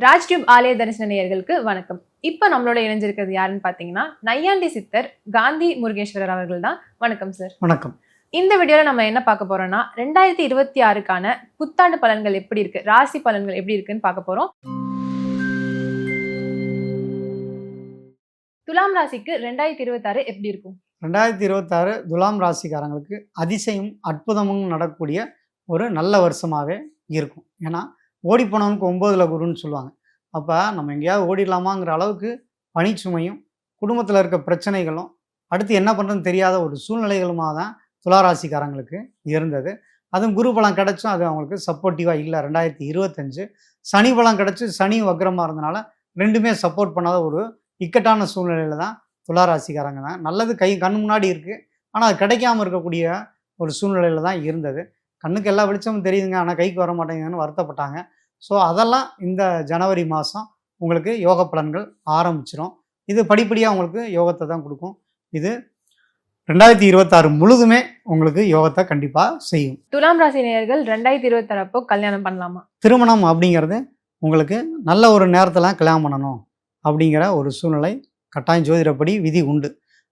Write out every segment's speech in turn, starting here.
ராஜ்டியூப் ஆலய தரிசன நேயர்களுக்கு வணக்கம். இப்ப நம்மளோட இணைஞ்சிருக்கிறது யாருன்னு பாத்தீங்கன்னா நையாண்டி சித்தர் காந்தி முருகேஸ்வரர் அவர்கள் தான். வணக்கம் சார். வணக்கம். இந்த வீடியோல நம்ம என்ன பார்க்க போறோம்னா 2026க்கான புத்தாண்டு பலன்கள் எப்படி இருக்கு, ராசி பலன்கள் எப்படி இருக்குன்னு பார்க்க போறோம். துலாம் ராசிக்கு 2026 எப்படி இருக்கும்? 2026 துலாம் ராசிக்காரங்களுக்கு அதிசயம் அற்புதமும் நடக்கக்கூடிய ஒரு நல்ல வருஷமாகவே இருக்கும். ஏன்னா ஓடிப்போனவனுக்கு 9ல் குருன்னு சொல்லுவாங்க. அப்போ நம்ம எங்கேயாவது ஓடிடலாமாங்கிற அளவுக்கு பணிச்சுமையும் குடும்பத்தில் இருக்க பிரச்சனைகளும் அடுத்து என்ன பண்ணுறதுன்னு தெரியாத ஒரு சூழ்நிலைகளுமாக தான் துளாராசிக்காரங்களுக்கு இருந்தது. அதுவும் குரு பலம் கிடச்சும் அது அவங்களுக்கு சப்போர்ட்டிவாக இல்லை. 2025 சனி பலம் கிடச்சி சனி வக்ரமாக இருந்தனால ரெண்டுமே சப்போர்ட் பண்ணாத ஒரு இக்கட்டான சூழ்நிலையில் தான் துளாராசிக்காரங்க தான். நல்லது கண் முன்னாடி இருக்குது, ஆனால் அது கிடைக்காமல் இருக்கக்கூடிய ஒரு சூழ்நிலையில் தான் இருந்தது. கண்ணுக்கு எல்லா வெளிச்சமும் தெரியுதுங்க, ஆனால் கைக்கு வர மாட்டேங்குதுன்னு வருத்தப்பட்டாங்க. ஸோ அதெல்லாம் இந்த ஜனவரி மாதம் உங்களுக்கு யோக பலன்கள் ஆரம்பிச்சிடும். இது படிப்படியாக உங்களுக்கு யோகத்தை தான் கொடுக்கும். இது 2026 முழுதுமே உங்களுக்கு யோகத்தை கண்டிப்பாக செய்யும். துலாம் ராசி நேயர்கள் 2026 அப்போ கல்யாணம் பண்ணலாமா? திருமணம் அப்படிங்கிறது உங்களுக்கு நல்ல ஒரு நேரத்தில் கல்யாணம் பண்ணணும் அப்படிங்கிற ஒரு சூழ்நிலை கட்டாயம் ஜோதிடப்படி விதி உண்டு.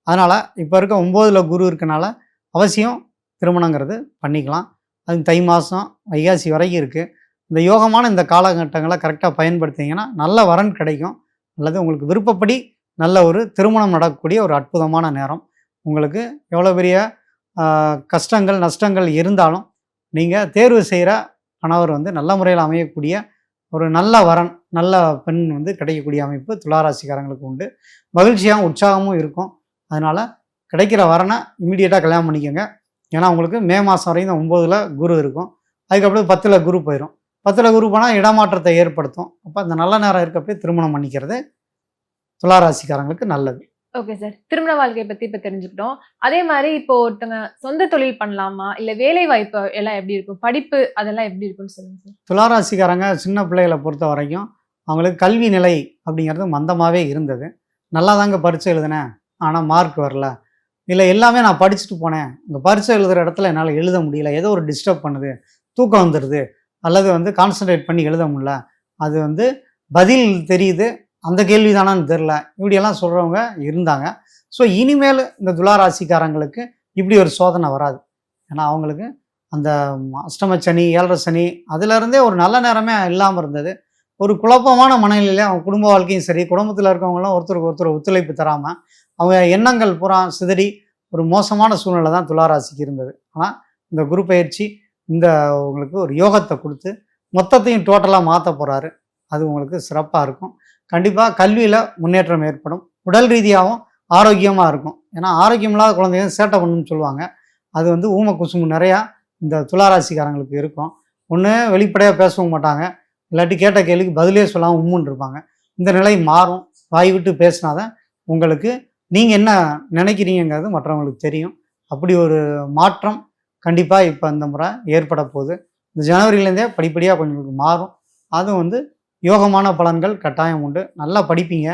அதனால் இப்போ இருக்க 9ல் குரு இருக்கனால அவசியம் திருமணங்கிறது பண்ணிக்கலாம். அது தை மாதம் வைகாசி வரைக்கும் இருக்குது. இந்த யோகமான இந்த காலகட்டங்களை கரெக்டாக பயன்படுத்திங்கன்னா நல்ல வரன் கிடைக்கும். அல்லது உங்களுக்கு விருப்பப்படி நல்ல ஒரு திருமணம் நடக்கக்கூடிய ஒரு அற்புதமான நேரம். உங்களுக்கு எவ்வளோ பெரிய கஷ்டங்கள் நஷ்டங்கள் இருந்தாலும் நீங்கள் தேர்வு செய்கிற கணவர் நல்ல முறையில் அமையக்கூடிய ஒரு நல்ல வரன் நல்ல பெண் கிடைக்கக்கூடிய அமைப்பு துளாராசிக்காரங்களுக்கு உண்டு. மகிழ்ச்சியாகவும் உற்சாகமும் இருக்கும். அதனால் கிடைக்கிற வரனை இமீடியட்டாக கல்யாணம் பண்ணிக்கோங்க. ஏன்னா உங்களுக்கு மே மாதம் வரைக்கும் 9ல் குரு இருக்கும். அதுக்கப்புறம் 10ல் குரு போயிடும். 10ல் குரு போனால் இடமாற்றத்தை ஏற்படுத்தும். அப்போ அந்த நல்ல நேரம் இருக்கப்போ திருமணம் பண்ணிக்கிறது துளாராசிக்காரங்களுக்கு நல்லது. ஓகே சார், திருமண வாழ்க்கையை பற்றி இப்போ தெரிஞ்சுக்கிட்டோம். அதே மாதிரி இப்போ ஒருத்தங்க சொந்த தொழில் பண்ணலாமா, இல்லை வேலை வாய்ப்பு எல்லாம் எப்படி இருக்கும், படிப்பு அதெல்லாம் எப்படி இருக்குன்னு சொல்லுங்க சார். துளாராசிக்காரங்க சின்ன பிள்ளைகளை பொறுத்த வரைக்கும் அவங்களுக்கு கல்வி நிலை அப்படிங்கிறது மந்தமாகவே இருந்தது. நல்லா தாங்க பரீட்சை எழுதினேன், ஆனால் மார்க் வரல. இல்லை எல்லாமே நான் படிச்சுட்டு போனேன், இங்கே பரீட்சை எழுதுகிற இடத்துல என்னால் எழுத முடியல, ஏதோ ஒரு டிஸ்டர்ப் பண்ணுது, தூக்கம் வந்துடுது, அல்லது கான்சன்ட்ரேட் பண்ணி எழுத முடியல, அது பதில் தெரியுது அந்த கேள்வி தானான்னு தெரில, இப்படியெல்லாம் சொல்கிறவங்க இருந்தாங்க. ஸோ இனிமேல் இந்த துளாராசிக்காரங்களுக்கு இப்படி ஒரு சோதனை வராது. ஏன்னா அவங்களுக்கு அந்த அஷ்டமச்சனி 7.5 சனி அதிலிருந்தே ஒரு நல்ல நேரமே இல்லாமல் இருந்தது. ஒரு குழப்பமான மனநிலையிலே அவங்க குடும்ப வாழ்க்கையும் சரி, குடும்பத்தில் இருக்கவங்களாம் ஒருத்தருக்கு ஒருத்தர் ஒத்துழைப்பு தராமல் அவங்க எண்ணங்கள் பூரா சிதறி ஒரு மோசமான சூழ்நிலை தான் துளாராசிக்கு இருந்தது. ஆனால் இந்த குரு பயிற்சி இந்த உங்களுக்கு ஒரு யோகத்தை கொடுத்து மொத்தத்தையும் டோட்டலாக மாற்ற போகிறாரு. அது உங்களுக்கு சிறப்பாக இருக்கும். கண்டிப்பாக கல்வியில் முன்னேற்றம் ஏற்படும். உடல் ரீதியாகவும் ஆரோக்கியமாக இருக்கும். ஏன்னா ஆரோக்கியம் இல்லாத குழந்தைங்க சேட்டை பண்ணணும்னு சொல்லுவாங்க. அது ஊம குசும்பு நிறையா இந்த துளாராசிக்காரங்களுக்கு இருக்கும். ஒன்று வெளிப்படையாக பேசவும் மாட்டாங்க, இல்லாட்டி கேட்ட கேள்விக்கு பதிலே சொல்லாமல் உம்முன்னு இருப்பாங்க. இந்த நிலை மாறும். வாய் விட்டு பேசினாதான் உங்களுக்கு நீங்கள் என்ன நினைக்கிறீங்கிறது மற்றவங்களுக்கு தெரியும். அப்படி ஒரு மாற்றம் கண்டிப்பாக இப்போ இந்த முறை ஏற்பட போகுது. இந்த ஜனவரியிலேருந்தே படிப்படியாக கொஞ்சம் மாறும். அதுவும் யோகமான பலன்கள் கட்டாயம் உண்டு. நல்லா படிப்பீங்க.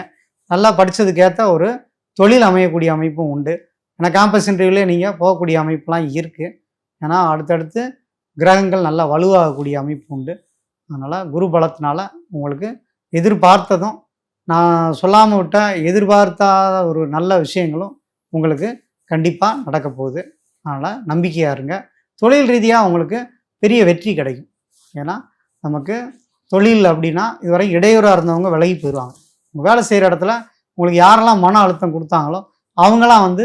நல்லா படித்ததுக்கேற்ற ஒரு தொழில் அமையக்கூடிய அமைப்பும் உண்டு. ஏன்னா கேம்பஸ் இன்டர்வியூலே நீங்கள் போகக்கூடிய அமைப்புலாம் இருக்குது. ஏன்னா அடுத்தடுத்து கிரகங்கள் நல்லா வலுவாகக்கூடிய அமைப்பு உண்டு. அதனால் குரு பலத்தினால உங்களுக்கு எதிர்பார்த்ததும் நான் சொல்லாமல் விட்ட எதிர்பார்த்தாத ஒரு நல்ல விஷயங்களும் உங்களுக்கு கண்டிப்பாக நடக்க போகுது. அதனால் நம்பிக்கையாக இருங்க. தொழில் ரீதியாக உங்களுக்கு பெரிய வெற்றி கிடைக்கும். ஏன்னா நமக்கு தொழில் அப்படின்னா இதுவரை இடையூறாக இருந்தவங்க விலகி போயிடுவாங்க. உங்கள் வேலை செய்கிற இடத்துல உங்களுக்கு யாரெல்லாம் மன அழுத்தம் கொடுத்தாங்களோ அவங்களாம்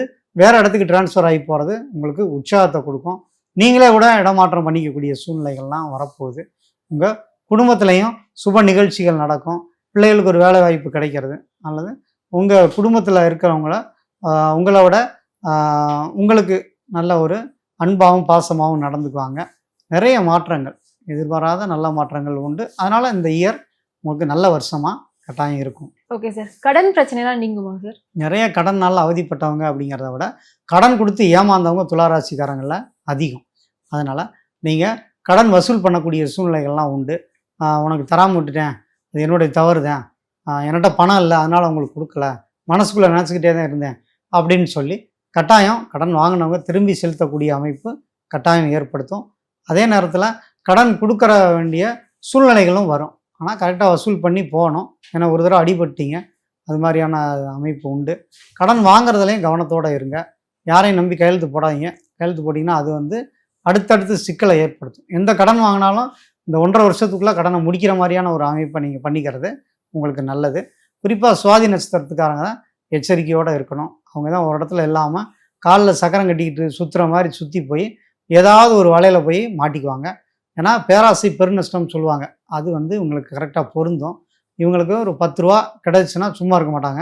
வேறு இடத்துக்கு டிரான்ஸ்ஃபர் ஆகி போகிறது உங்களுக்கு உற்சாகத்தை கொடுக்கும். நீங்களே கூட இடமாற்றம் பண்ணிக்கக்கூடிய சூழ்நிலைகள்லாம் வரப்போகுது. உங்கள் குடும்பத்துலேயும் சுப நிகழ்ச்சிகள் நடக்கும். பிள்ளைகளுக்கு ஒரு வேலை வாய்ப்பு கிடைக்கிறது. அல்லது உங்கள் குடும்பத்தில் இருக்கிறவங்கள உங்களோட உங்களுக்கு நல்ல ஒரு அன்பாகவும் பாசமாகவும் நடந்துக்குவாங்க. நிறைய மாற்றங்கள், எதிர்பாராத நல்ல மாற்றங்கள் உண்டு. அதனால் இந்த இயர் உங்களுக்கு நல்ல வருஷமாக கட்டாயம் இருக்கும். ஓகே சார், கடன் பிரச்சனைலாம் நீங்குமா சார்? நிறைய கடனால் அவதிப்பட்டவங்க அப்படிங்கிறத விட கடன் கொடுத்து ஏமாந்தவங்க துளாராசிக்காரங்களில் அதிகம். அதனால் நீங்கள் கடன் வசூல் பண்ணக்கூடிய சூழ்நிலைகள்லாம் உண்டு. உனக்கு தராமல் விட்டுட்டேன், அது என்னுடைய தவறு தான், என்கிட்ட பணம் இல்லை அதனால் உங்களுக்கு கொடுக்கல, மனசுக்குள்ளே நினச்சிக்கிட்டே தான் இருந்தேன் அப்படின்னு சொல்லி கட்டாயம் கடன் வாங்கினவங்க திரும்பி செலுத்தக்கூடிய அமைப்பு கட்டாயம் ஏற்படுத்தும். அதே நேரத்தில் கடன் கொடுக்குற வேண்டிய சூழ்நிலைகளும் வரும். ஆனால் கரெக்டாக வசூல் பண்ணி போகணும். ஏன்னா ஒரு தடவை அடிபட்டீங்க, அது மாதிரியான அமைப்பு உண்டு. கடன் வாங்குறதுலையும் கவனத்தோடு இருங்க. யாரையும் நம்பி கையெழுத்து போடாதீங்க. கையெழுத்து போட்டிங்கன்னா அது வந்து அடுத்தடுத்து சிக்கலை ஏற்படுத்தும். எந்த கடன் வாங்கினாலும் இந்த 1.5 வருஷத்துக்குள்ளே கடனை முடிக்கிற மாதிரியான ஒரு அமைப்பை நீங்கள் பண்ணிக்கிறது உங்களுக்கு நல்லது. குறிப்பாக சுவாதி நட்சத்திரத்துக்காரங்க தான் எச்சரிக்கையோடு இருக்கணும். அவங்க தான் ஒரு இடத்துல இல்லாமல் காலில் சக்கரம் கட்டிக்கிட்டு சுற்றுற மாதிரி சுற்றி போய் ஏதாவது ஒரு வலையில் போய் மாட்டிக்குவாங்க. ஏன்னா பேராசை பெருநஷ்டம்னு சொல்லுவாங்க. அது வந்து உங்களுக்கு கரெக்டாக பொருந்தும். இவங்களுக்கு ஒரு 10 ரூபா கிடைச்சுன்னா சும்மா இருக்க மாட்டாங்க.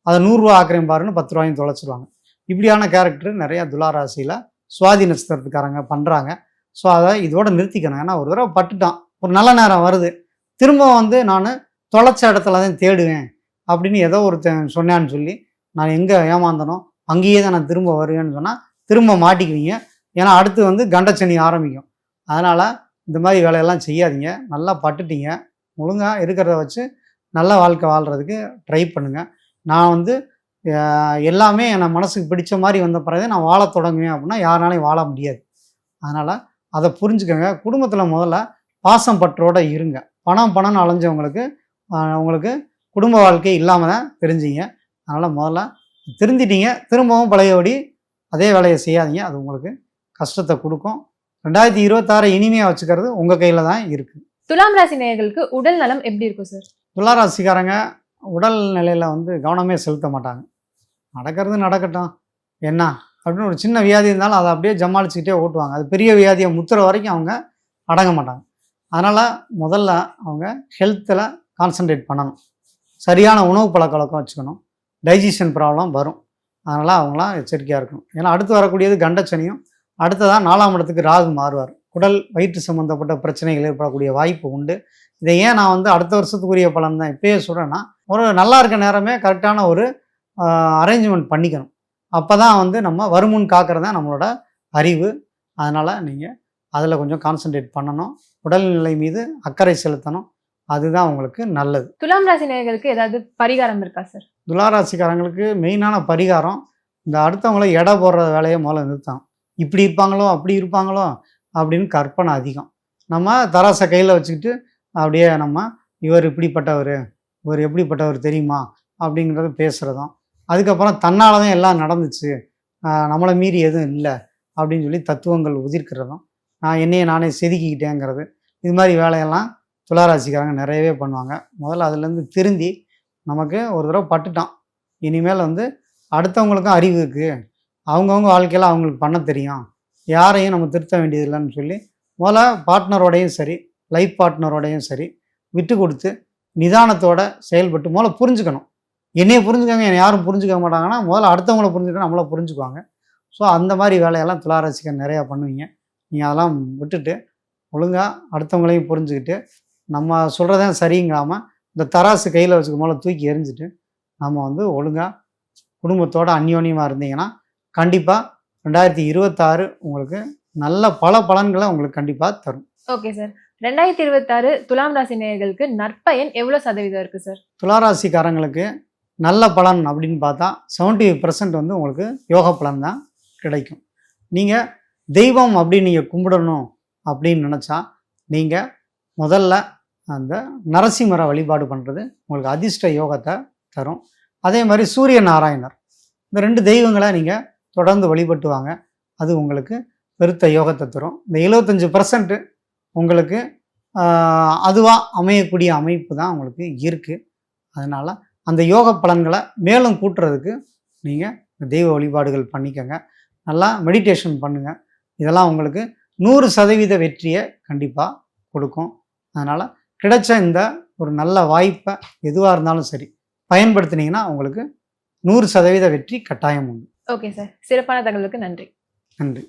அதை 100 ரூபா ஆக்குறேன் பாருன்னு 10 ரூபாயும் தொலைச்சிருவாங்க. இப்படியான கேரக்டர் நிறையா துளாராசியில் சுவாதி நட்சத்திரத்துக்காரங்க பண்ணுறாங்க. ஸோ அதை இதோட நிறுத்திக்கணும். ஏன்னா ஒரு தடவை பட்டுட்டான், ஒரு நல்ல நேரம் வருது, திரும்ப வந்து நான் தொலைச்ச இடத்துல தான் தேடுவேன் அப்படின்னு ஏதோ ஒருத்தன் சொன்னான்னு சொல்லி நான் எங்கே ஏமாந்தனோ அங்கேயே தான் நான் திரும்ப வருவேன்னு சொன்னால் திரும்ப மாட்டிக்குவீங்க. ஏன்னா அடுத்து வந்து கண்டச்சனி ஆரம்பிக்கும். அதனால் இந்த மாதிரி வேலையெல்லாம் செய்யாதீங்க. நல்லா பட்டுட்டீங்க, ஒழுங்காக இருக்கிறத வச்சு நல்ல வாழ்க்கை வாழ்கிறதுக்கு ட்ரை பண்ணுங்கள். நான் வந்து எல்லாமே என் மனசுக்கு பிடிச்ச மாதிரி வந்த பிறகு நான் வாழ தொடங்குவேன் அப்படின்னா யாராலையும் வாழ முடியாது. அதனால் அதை புரிஞ்சுக்கோங்க. குடும்பத்தில் முதல்ல பாசம் பற்றோடு இருங்க. பணம்னு அலைஞ்சவங்களுக்கு உங்களுக்கு குடும்ப வாழ்க்கை இல்லாமல் தான் தெரிஞ்சிங்க. அதனால் முதல்ல திருந்திட்டீங்க, திரும்பவும் பழையபடி அதே வேலையை செய்யாதீங்க. அது உங்களுக்கு கஷ்டத்தை கொடுக்கும். 2026 இனிமையாக வச்சுக்கிறது உங்கள் கையில் தான் இருக்குது. துலாம் ராசி நேயர்களுக்கு உடல் நலம் எப்படி இருக்கும் சார்? துளாராசிக்காரங்க உடல் நிலையில் வந்து கவனமே செலுத்த மாட்டாங்க. நடக்கிறது நடக்கட்டும் என்ன அப்படின்னு ஒரு சின்ன வியாதி இருந்தாலும் அதை அப்படியே ஜமாளிச்சுக்கிட்டே ஓட்டுவாங்க. அது பெரிய வியாதியை முத்துற வரைக்கும் அவங்க அடங்க மாட்டாங்க. அதனால் முதல்ல அவங்க ஹெல்த்தில் கான்சன்ட்ரேட் பண்ணணும். சரியான உணவு பழக்கவழக்கம் வச்சுக்கணும். டைஜஷன் ப்ராப்ளம் வரும். அதனால் அவங்களாம் எச்சரிக்கையாக இருக்கணும். ஏன்னா அடுத்து வரக்கூடியது கண்டச்சனியும், அடுத்ததான் 4ஆம் இடத்துக்கு ராகு மாறுவார். குடல் வயிற்று சம்மந்தப்பட்ட பிரச்சனைகள் ஏற்படக்கூடிய வாய்ப்பு உண்டு. இதை ஏன் நான் வந்து அடுத்த வருஷத்துக்குரிய பலன் தான் இப்பயே சொல்கிறேன்னா, ஒரு நல்லா இருக்க நேரமே கரெக்டான ஒரு அரேஞ்ச்மெண்ட் பண்ணிக்கணும். அப்போ தான் வந்து நம்ம வருமுன் காக்கிறது தான் நம்மளோட அறிவு. அதனால் நீங்கள் அதில் கொஞ்சம் கான்சன்ட்ரேட் பண்ணணும். உடல்நிலை மீது அக்கறை செலுத்தணும். அதுதான் உங்களுக்கு நல்லது. துலாம் ராசி நேயர்களுக்கு ஏதாவது பரிகாரம் இருக்கா சார்? துளாராசிக்காரங்களுக்கு மெயினான பரிகாரம், இந்த அடுத்தவங்கள எடை போடுற வேலையை முதல்ல நிறுத்தணும். இப்படி இருப்பாங்களோ அப்படி இருப்பாங்களோ அப்படின்னு கற்பனை அதிகம். நம்ம தராசை கையில் வச்சுக்கிட்டு அப்படியே நம்ம இவர் இப்படிப்பட்டவர், இவர் எப்படிப்பட்டவர் தெரியுமா அப்படிங்கிறத பேசுகிறதும், அதுக்கப்புறம் தன்னால் தான் எல்லாம் நடந்துச்சு, நம்மளை மீறி எதுவும் இல்லை அப்படின்னு சொல்லி தத்துவங்கள் உதிர்க்கிறதும், நான் என்னையை நானே செதுக்கிக்கிட்டேங்கிறது, இது மாதிரி வேலையெல்லாம் துளாராசிக்காரங்க நிறையவே பண்ணுவாங்க. முதல்ல அதுலேருந்து திருந்தி நமக்கு ஒரு தடவை பட்டுட்டான், இனிமேல் வந்து அடுத்தவங்களுக்கும் அறிவு இருக்குது, அவங்கவுங்க வாழ்க்கையில் அவங்களுக்கு பண்ண தெரியும், யாரையும் நம்ம திருத்த வேண்டியதில்லைன்னு சொல்லி முதல்ல பார்ட்னரோடையும் சரி, லைஃப் பார்ட்னரோடையும் சரி விட்டு கொடுத்து நிதானத்தோடு செயல்பட்டு முதல்ல புரிஞ்சுக்கணும். என்னையை புரிஞ்சுக்கோங்க, என்னை யாரும் புரிஞ்சுக்க மாட்டாங்கன்னா முதல்ல அடுத்தவங்கள புரிஞ்சுக்கிட்டு நம்மளை புரிஞ்சுக்குவாங்க. ஸோ அந்த மாதிரி வேலையெல்லாம் துளாராசிக்காரர் நிறையா பண்ணுவீங்க. நீங்கள் அதெல்லாம் விட்டுட்டு ஒழுங்காக அடுத்தவங்களையும் புரிஞ்சுக்கிட்டு நம்ம சொல்கிறதான் சரிங்காமல் இந்த தராசு கையில் வச்சுக்க முதல்ல தூக்கி எறிஞ்சிட்டு நம்ம வந்து ஒழுங்காக குடும்பத்தோடு அந்யோன்யமாக இருந்தீங்கன்னா கண்டிப்பாக 2026 உங்களுக்கு நல்ல பல பலன்களை உங்களுக்கு கண்டிப்பாக தரும். Okay sir. 2026 துலாம் ராசி நேயர்களுக்கு நற்பயன் எவ்வளோ சதவீதம் இருக்குது சார்? துளாராசிக்காரங்களுக்கு நல்ல பலன் அப்படின்னு பார்த்தா 70% வந்து உங்களுக்கு யோக பலன் தான் கிடைக்கும். நீங்கள் தெய்வம் அப்படின்னு நீங்கள் கும்பிடணும் அப்படின்னு நினச்சா நீங்கள் முதல்ல அந்த நரசிம்மரை வழிபாடு பண்ணுறது உங்களுக்கு அதிர்ஷ்ட யோகத்தை தரும். அதே மாதிரி சூரிய நாராயணர், இந்த 2 தெய்வங்களை நீங்கள் தொடர்ந்து வழிபட்டு வாங்க. அது உங்களுக்கு பெருத்த யோகத்தை தரும். இந்த 75% உங்களுக்கு அதுவாக அமையக்கூடிய அமைப்பு தான் உங்களுக்கு இருக்குது. அதனால் அந்த யோக பலன்களை மேலும் கூட்டுறதுக்கு நீங்கள் தெய்வ வழிபாடுகள் பண்ணிக்கோங்க. நல்லா மெடிடேஷன் பண்ணுங்கள். இதெல்லாம் உங்களுக்கு 100% வெற்றியை கண்டிப்பாக கொடுக்கும். அதனால் கிடைச்ச இந்த ஒரு நல்ல வாய்ப்பை எதுவாக இருந்தாலும் சரி பயன்படுத்தினீங்கன்னா உங்களுக்கு 100% வெற்றி கட்டாயம் உண்டு. Okay sir. சிறப்பான தகவலுக்கு நன்றி. நன்றி.